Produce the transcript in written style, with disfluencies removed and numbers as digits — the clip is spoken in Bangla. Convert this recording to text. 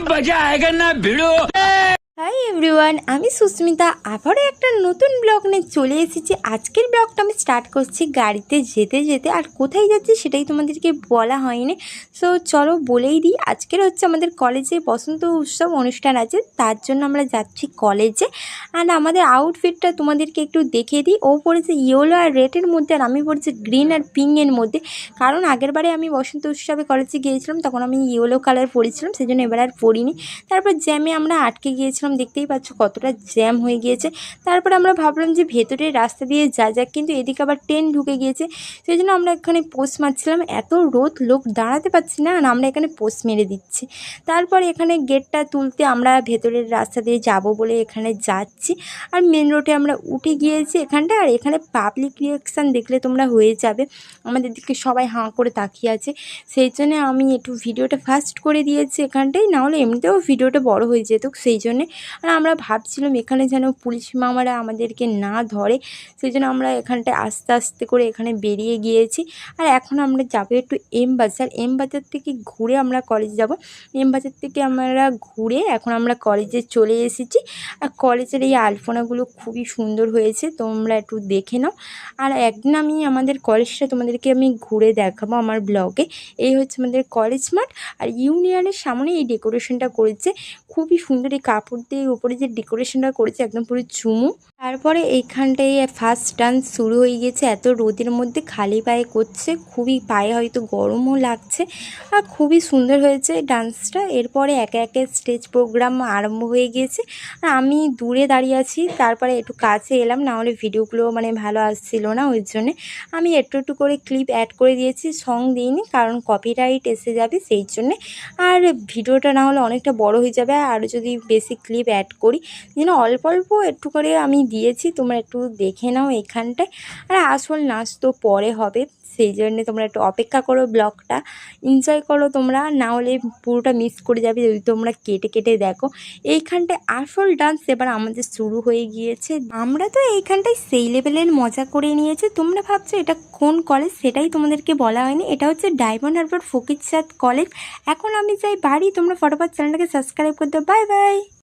मजा आएगा ना भिड़ो। হাই এভরিওয়ান, আমি সুস্মিতা আবারও একটা নতুন ব্লগ নিয়ে চলে এসেছি। আজকের ব্লগটা আমি স্টার্ট করছি গাড়িতে যেতে যেতে, আর কোথায় যাচ্ছি সেটাই তোমাদেরকে বলা হয়নি। সো চলো বলেই দিই, আজকের হচ্ছে আমাদের কলেজে বসন্ত উৎসব অনুষ্ঠান আছে, তার জন্য আমরা যাচ্ছি কলেজে। আর আমাদের আউটফিটটা তোমাদেরকে একটু দেখিয়ে দিই। ও পড়েছে ইয়েলো আর রেডের মধ্যে, আর আমি পড়েছি গ্রিন আর পিঙ্কের মধ্যে। কারণ আগেরবারে আমি বসন্ত উৎসবে কলেজে গিয়েছিলাম, তখন আমি ইয়েলো কালার পরেছিলাম, সেই জন্য এবার আর পরিনি। তারপর জ্যামে আমরা আটকে গিয়েছিলাম, দেখতেই পাচ্ছ কতটা জ্যাম হয়ে গিয়েছে। তারপর আমরা ভাবলাম যে ভেতরের রাস্তা দিয়ে যাক, কিন্তু এদিকে আবার ট্রেন ঢুকে গিয়েছে, সেই জন্য আমরা এখানে পোস্ট মারছিলাম। এত রোদ, লোক দাঁড়াতে পারছি না, আর আমরা এখানে পোস্ট মেরে দিচ্ছি। তারপর এখানে গেটটা তুলতে আমরা ভেতরের রাস্তা দিয়ে যাব বলে এখানে যাচ্ছি। আর মেন রোডে আমরা উঠে গিয়েছি এখানটা। আর এখানে পাবলিক রিয়াকশান দেখলে তোমরা হয়ে যাবে, আমাদের দিকে সবাই হাঁ করে তাকিয়ে আছে, সেই জন্য আমি একটু ভিডিওটা ফাস্ট করে দিয়েছি এখানটাই, নাহলে এমনিতেও ভিডিওটা বড় হয়ে যেত সেই জন্যে। আর আমরা ভাবছিলাম এখানে যেন পুলিশ মামারা আমাদেরকে না ধরে, সেই জন্য আমরা এখানটায় আস্তে আস্তে করে এখানে বেরিয়ে গিয়েছি। আর এখন আমরা যাবো একটু এম বাজার। এম বাজার থেকে ঘুরে আমরা কলেজ যাব। এম বাজার থেকে আমরা ঘুরে এখন আমরা কলেজে চলে এসেছি। আর কলেজের এই আলপনাগুলো খুবই সুন্দর হয়েছে, তোমরা একটু দেখে নাও। আর একদিন আমি আমাদের কলেজটা তোমাদেরকে আমি ঘুরে দেখাবো আমার ব্লগে। এই হচ্ছে আমাদের কলেজ মাঠ, আর ইউনিয়নের সামনে এই ডেকোরেশনটা করেছে, খুবই সুন্দর। এই কাপড় দিয়ে উপরে যে ডেকোরেশনটা করেছে একদম পুরো চুমু। তারপরে এইখানটায় ফার্স্ট ডান্স শুরু হয়ে গেছে, এত রোদের মধ্যে খালি পায়ে করছে, খুবই পায়ে হয়তো গরমও লাগছে, আর খুবই সুন্দর হয়েছে ডান্সটা। এরপরে একে একে স্টেজ প্রোগ্রাম আরম্ভ হয়ে গিয়েছে, আর আমি দূরে দাঁড়িয়ে আছি, তারপরে একটু কাছে এলাম, না হলে ভিডিওগুলো ভালো আসছিল না, ওই জন্যে আমি একটু একটু করে ক্লিপ অ্যাড করে দিয়েছি, সং দিইনি কারণ কপিরাইট এসে যাবে সেই জন্যে। আর ভিডিওটা না হলে অনেকটা বড় হয়ে যাবে, আর যদি বেশি ক্লিপ অ্যাড করি, যেন অল্প অল্প একটু করে আমি দিয়েছি, তোমরা একটু দেখে নাও এখানটায়। আর আসল নাচ তো পরে হবে, সেই জন্যে তোমরা একটু অপেক্ষা করো, ব্লগটা এনজয় করো তোমরা, না হলে পুরোটা মিস করে যাবে যদি তোমরা কেটে কেটে দেখো। এইখানটায় আসল ডান্স এবার আমাদের শুরু হয়ে গিয়েছে। আমরা তো এইখানটায় সেই লেভেলের মজা করে নিয়েছি। তোমরা ভাবছো এটা কোন কলেজ, সেটাই তোমাদেরকে বলা হয়নি। এটা হচ্ছে ডায়মন্ড হারবার ফকিরচাঁদ কলেজ। এখন আমি যাই বাড়ি, তোমরা ফটোফট চ্যানেলটাকে সাবস্ক্রাইব করে দাও। Bye bye.